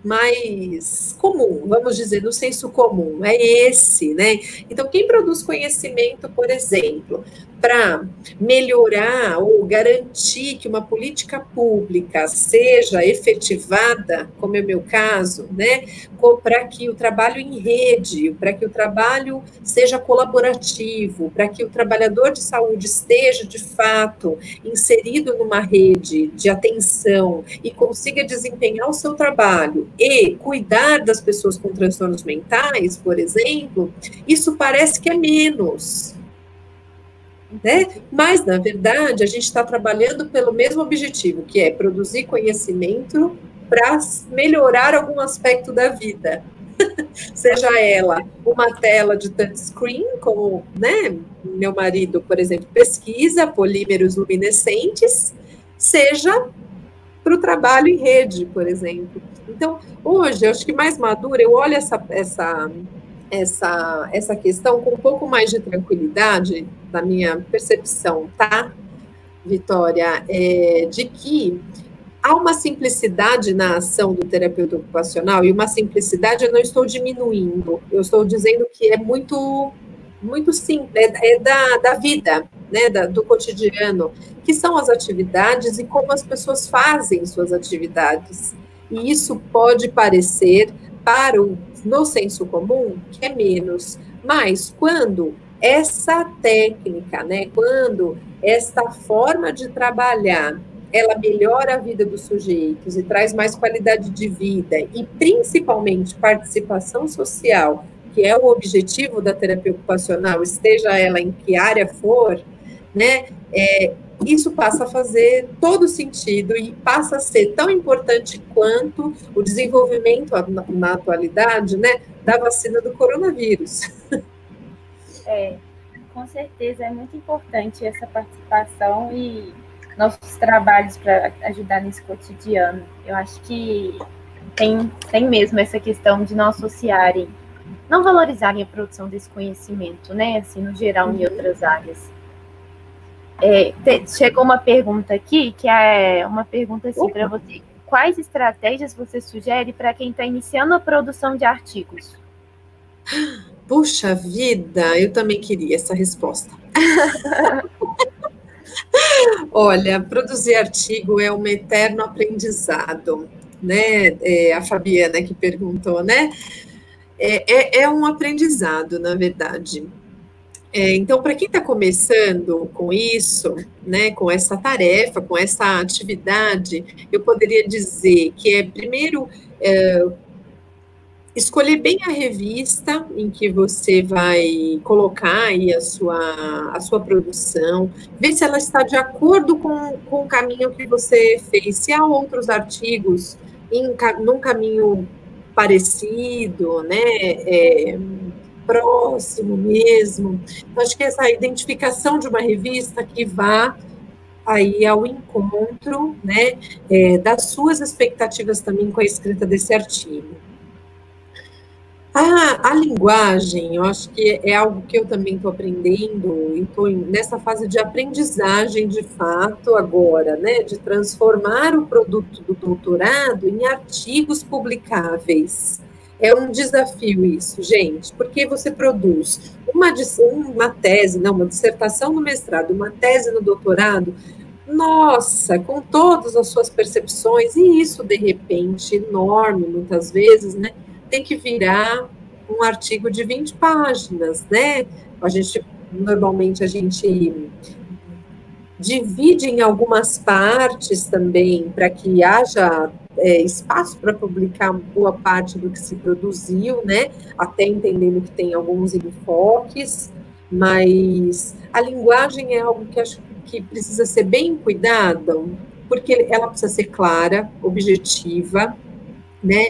mais comum, vamos dizer, no senso comum, é esse, né? Então, quem produz conhecimento, por exemplo, para melhorar ou garantir que uma política pública seja efetivada, como é o meu caso, né? Para que o trabalho em rede, para que o trabalho seja colaborativo, para que o trabalhador de saúde esteja, de fato, inserido numa rede de atenção e consiga desempenhar o seu trabalho e cuidar das pessoas com transtornos mentais, por exemplo, isso parece que é menos. Né? Mas, na verdade, a gente está trabalhando pelo mesmo objetivo, que é produzir conhecimento para melhorar algum aspecto da vida. Seja ela uma tela de touchscreen, como, né, meu marido, por exemplo, pesquisa polímeros luminescentes, seja para o trabalho em rede, por exemplo. Então, hoje, eu acho que mais madura, eu olho essa questão com um pouco mais de tranquilidade, da minha percepção, tá, Vitória, de que há uma simplicidade na ação do terapeuta ocupacional, e uma simplicidade eu não estou diminuindo, eu estou dizendo que é muito simples, da vida, né, do cotidiano, que são as atividades e como as pessoas fazem suas atividades. E isso pode parecer, no senso comum, que é menos, mas quando essa técnica, né, quando esta forma de trabalhar, ela melhora a vida dos sujeitos e traz mais qualidade de vida e, principalmente, participação social, que é o objetivo da terapia ocupacional, esteja ela em que área for, né, isso passa a fazer todo sentido e passa a ser tão importante quanto o desenvolvimento na atualidade, né, da vacina do coronavírus. Com certeza, é muito importante essa participação e nossos trabalhos para ajudar nesse cotidiano. Eu acho que tem mesmo essa questão de não associarem, não valorizarem a produção desse conhecimento, né, assim, no geral, em outras áreas. Chegou uma pergunta aqui, que é uma pergunta assim para você. Quais estratégias você sugere para quem está iniciando a produção de artigos? Puxa vida, eu também queria essa resposta. Olha, produzir artigo é um eterno aprendizado, né? A Fabiana que perguntou, né? É um aprendizado, na verdade. Então, para quem está começando com isso, né, com essa tarefa, com essa atividade, eu poderia dizer que primeiro, escolher bem a revista em que você vai colocar aí a sua produção, ver se ela está de acordo com o caminho que você fez, se há outros artigos num caminho parecido, né, próximo mesmo. Então, acho que essa identificação de uma revista que vá aí ao encontro, né, das suas expectativas também com a escrita desse artigo. A linguagem, eu acho que é algo que eu também estou aprendendo, e estou nessa fase de aprendizagem, de fato, agora, né, de transformar o produto do doutorado em artigos publicáveis. É um desafio isso, gente, porque você produz uma tese, não, uma dissertação no mestrado, uma tese no doutorado, nossa, com todas as suas percepções, e isso, de repente, enorme, muitas vezes, né, tem que virar um artigo de 20 páginas, né? Normalmente a gente divide em algumas partes também, para que haja espaço para publicar boa parte do que se produziu, né? Até entendendo que tem alguns enfoques, mas a linguagem é algo que acho que precisa ser bem cuidada, porque ela precisa ser clara, objetiva, né?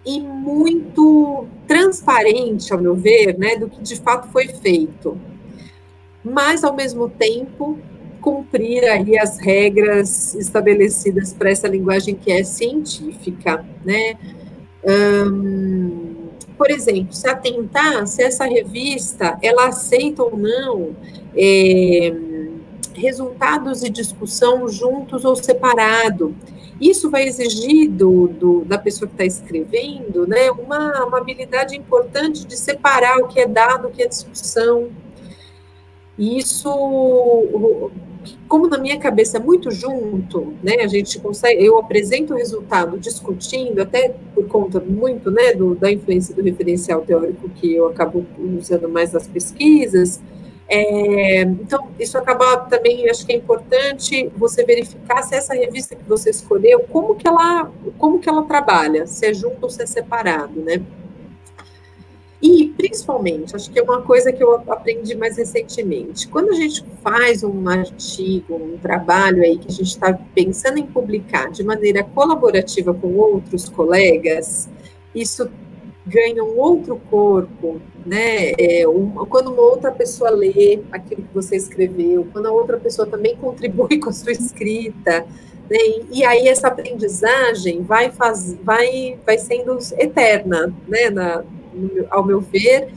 E muito transparente, ao meu ver, né, do que de fato foi feito. Mas, ao mesmo tempo, cumprir aí as regras estabelecidas para essa linguagem que é científica, né? Por exemplo, se atentar se essa revista, ela aceita ou não resultados de discussão juntos ou separado. Isso vai exigir da pessoa que está escrevendo, né, uma habilidade importante de separar o que é dado, o que é discussão. E isso, como na minha cabeça é muito junto, né, a gente consegue, eu apresento o resultado discutindo, até por conta muito, né, da influência do referencial teórico que eu acabo usando mais nas pesquisas. Então, isso acaba também, acho que é importante você verificar se essa revista que você escolheu, como que ela trabalha, se é junto ou se é separado, né? E, principalmente, acho que é uma coisa que eu aprendi mais recentemente, quando a gente faz um artigo, um trabalho aí que a gente está pensando em publicar de maneira colaborativa com outros colegas, isso ganha um outro corpo, né? Quando uma outra pessoa lê aquilo que você escreveu, quando a outra pessoa também contribui com a sua escrita, né? E aí essa aprendizagem vai sendo eterna, né? Ao meu ver,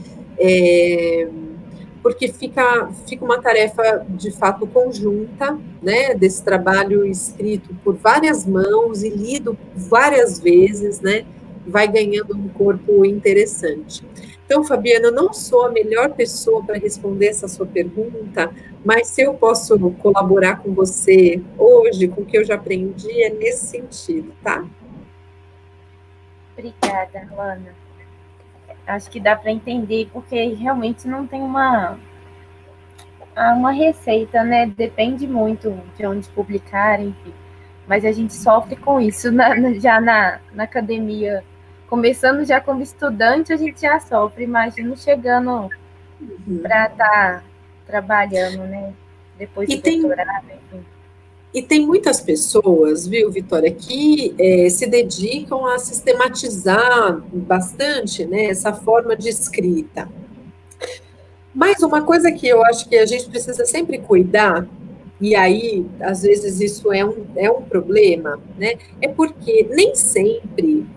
porque fica uma tarefa de fato conjunta, né? Desse trabalho escrito por várias mãos e lido várias vezes, né? Vai ganhando um corpo interessante. Então, Fabiana, eu não sou a melhor pessoa para responder essa sua pergunta, mas se eu posso colaborar com você hoje, com o que eu já aprendi, é nesse sentido, tá? Obrigada, Luana. Acho que dá para entender, porque realmente não tem uma receita, né? Depende muito de onde publicar, enfim. Mas a gente sofre com isso já na academia. Começando já como estudante, a gente já sofre, imagino chegando para estar trabalhando, né? Depois do doutorado, enfim. E tem muitas pessoas, viu, Vitória, que se dedicam a sistematizar bastante, né, essa forma de escrita. Mas uma coisa que eu acho que a gente precisa sempre cuidar, e aí, às vezes, isso é um problema, né? É porque nem sempre,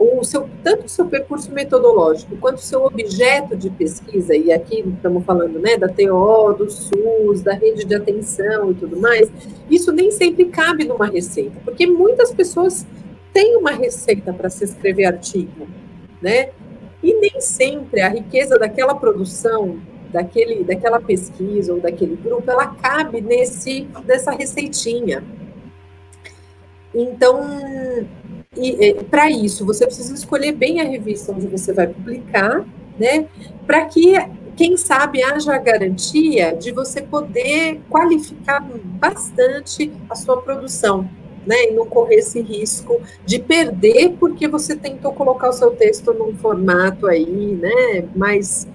tanto o seu percurso metodológico, quanto o seu objeto de pesquisa, e aqui estamos falando, né, da TO, do SUS, da rede de atenção e tudo mais, isso nem sempre cabe numa receita, porque muitas pessoas têm uma receita para se escrever artigo, né? E nem sempre a riqueza daquela produção, daquela pesquisa ou daquele grupo, ela cabe nessa receitinha. Então, para isso, você precisa escolher bem a revista onde você vai publicar, né? Para que, quem sabe, haja a garantia de você poder qualificar bastante a sua produção, né? E não correr esse risco de perder porque você tentou colocar o seu texto num formato aí, né? Mais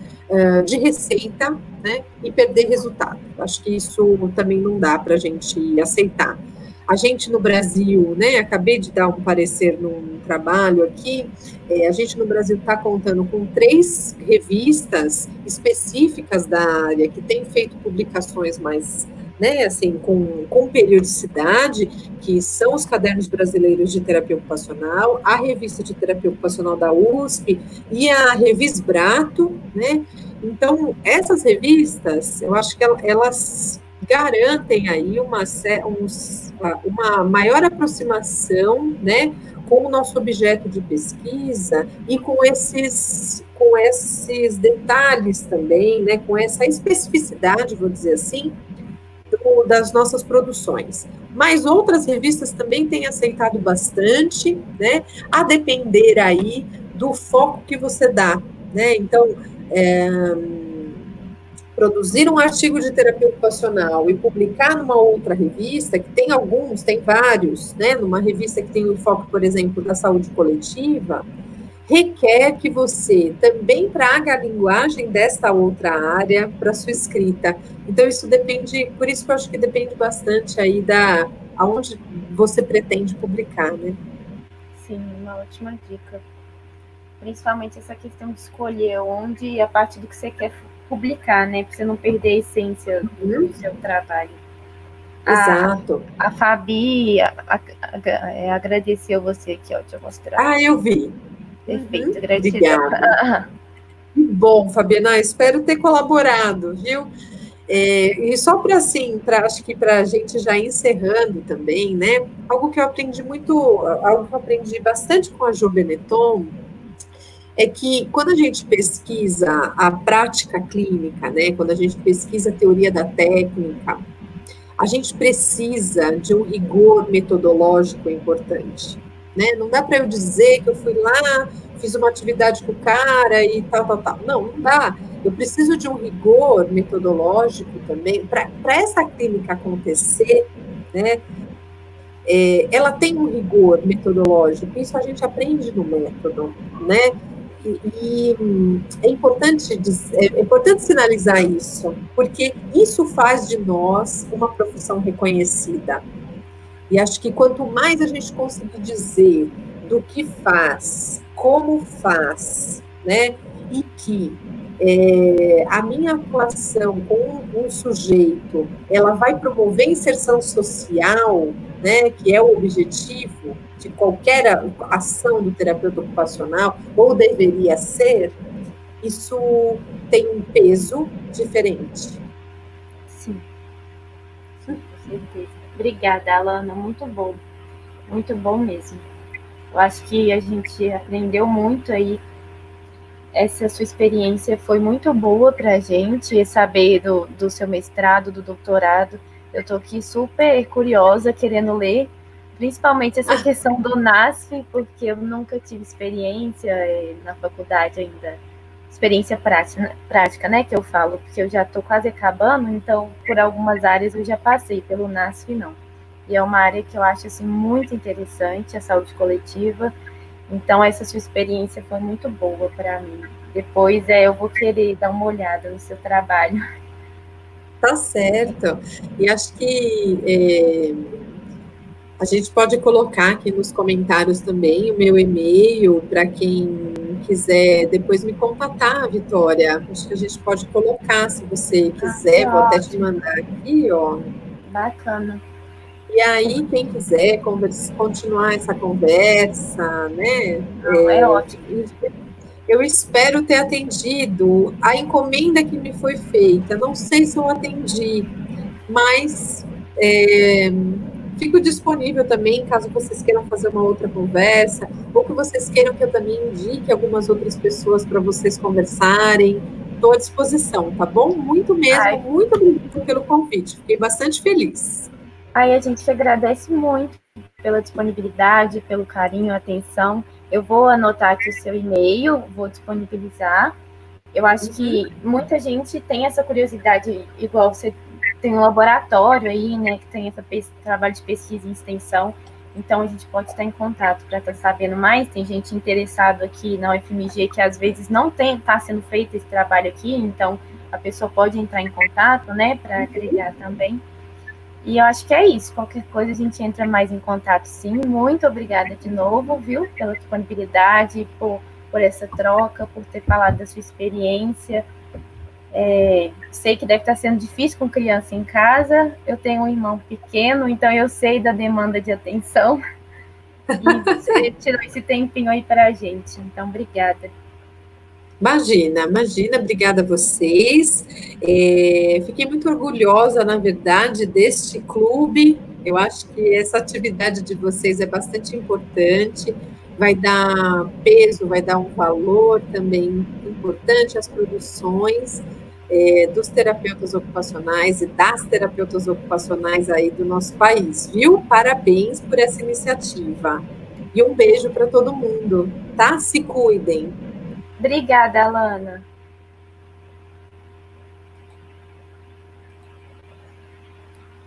de receita, né, e perder resultado. Acho que isso também não dá para a gente aceitar. A gente no Brasil, né, acabei de dar um parecer num trabalho aqui, a gente no Brasil está contando com 3 revistas específicas da área, que têm feito publicações mais, né, assim, com periodicidade, que são os Cadernos Brasileiros de Terapia Ocupacional, a Revista de Terapia Ocupacional da USP e a Revisbrato, né? Então, essas revistas, eu acho que elas garantem aí uma maior aproximação, né, com o nosso objeto de pesquisa e com esses detalhes também, né, com essa especificidade, vou dizer assim, das nossas produções. Mas outras revistas também têm aceitado bastante, né, a depender aí do foco que você dá, né? Então, produzir um artigo de terapia ocupacional e publicar numa outra revista, que tem alguns, tem vários, né? Numa revista que tem o foco, por exemplo, da saúde coletiva, requer que você também traga a linguagem desta outra área para sua escrita. Então, isso depende, por isso que eu acho que depende bastante aí aonde você pretende publicar, né? Sim, uma ótima dica. Principalmente essa questão de escolher onde e a parte do que você quer publicar, né? Para você não perder a essência do seu trabalho. Exato. A Fabi agradeceu você aqui, ó, deixa eu mostrar. Ah, eu vi. Perfeito, gratidão. Obrigada. Que bom, Fabiana, espero ter colaborado, viu? E só para assim, acho que para a gente já encerrando também, né? Algo que eu aprendi bastante com a Jo Benetton é que quando a gente pesquisa a prática clínica, né? Quando a gente pesquisa a teoria da técnica, a gente precisa de um rigor metodológico importante, né? Não dá para eu dizer que eu fui lá, fiz uma atividade com o cara e tal. Não dá. Eu preciso de um rigor metodológico também. Para essa clínica acontecer, né? Ela tem um rigor metodológico, isso a gente aprende no método, né? E é importante sinalizar isso, porque isso faz de nós uma profissão reconhecida. E acho que quanto mais a gente conseguir dizer do que faz, como faz, né, e que a minha atuação com um sujeito, ela vai promover inserção social, né, que é o objetivo de qualquer ação do terapeuta ocupacional, ou deveria ser, isso tem um peso diferente. Sim, com certeza. Obrigada, Alana, muito bom mesmo. Eu acho que a gente aprendeu muito aí, essa sua experiência foi muito boa para a gente, saber do seu mestrado, do doutorado. Eu estou aqui super curiosa, querendo ler, principalmente essa questão do NASF, porque eu nunca tive experiência na faculdade ainda, experiência prática, né, que eu falo, porque eu já estou quase acabando, então, por algumas áreas eu já passei, pelo NASF não. E é uma área que eu acho, assim, muito interessante, a saúde coletiva. Então, essa sua experiência foi muito boa para mim. Depois, eu vou querer dar uma olhada no seu trabalho. Tá certo. E acho que a gente pode colocar aqui nos comentários também o meu e-mail para quem quiser depois me contatar, Vitória. Acho que a gente pode colocar, se você quiser, vou até te mandar aqui, ó. Bacana. E aí, quem quiser continuar essa conversa, né? É ótimo. Eu espero ter atendido a encomenda que me foi feita. Não sei se eu atendi, mas fico disponível também, caso vocês queiram fazer uma outra conversa, ou que vocês queiram que eu também indique algumas outras pessoas para vocês conversarem. Estou à disposição, tá bom? Muito mesmo, muito obrigada pelo convite. Fiquei bastante feliz. Aí a gente agradece muito pela disponibilidade, pelo carinho, atenção. Eu vou anotar aqui o seu e-mail, vou disponibilizar. Eu acho que muita gente tem essa curiosidade, igual você tem um laboratório aí, né, que tem esse trabalho de pesquisa e extensão. Então, a gente pode estar em contato para estar sabendo mais. Tem gente interessada aqui na UFMG que, às vezes, não está sendo feito esse trabalho aqui. Então, a pessoa pode entrar em contato, né, para agregar também. E eu acho que é isso. Qualquer coisa a gente entra mais em contato, sim. Muito obrigada de novo, viu? Pela disponibilidade, por essa troca, por ter falado da sua experiência. Sei que deve estar sendo difícil com criança em casa. Eu tenho um irmão pequeno, então eu sei da demanda de atenção. E você tirou esse tempinho aí para a gente. Então, obrigada. Imagina, obrigada a vocês. Fiquei muito orgulhosa, na verdade, deste clube. Eu acho que essa atividade de vocês é bastante importante, vai dar peso, vai dar um valor também importante às produções dos terapeutas ocupacionais e das terapeutas ocupacionais aí do nosso país, viu? Parabéns por essa iniciativa. E um beijo para todo mundo. tá? Se cuidem. Obrigada, Alana.